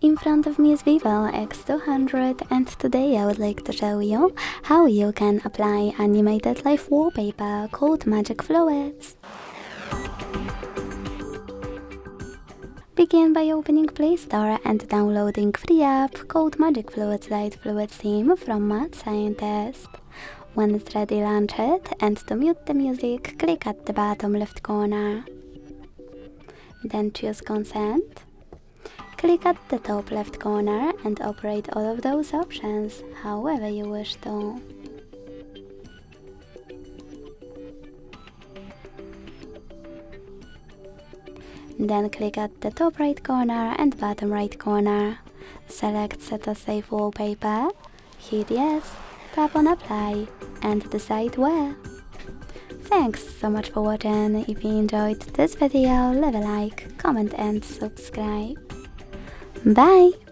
In front of me is VIVO X200 and today I would like to show you how you can apply animated live wallpaper called Magic Fluids. Begin by opening Play Store and downloading free app called Magic Fluids Light Fluid Theme from Mad Scientist. When it's ready, launch it, and to mute the music, click at the bottom left corner. Then choose Consent. Click at the top left corner and operate all of those options however you wish to. Then click at the top right corner and bottom right corner. Select Set as Safe Wallpaper, hit Yes, tap on Apply, and decide where. Thanks so much for watching. If you enjoyed this video, leave a like, comment and subscribe. Bye!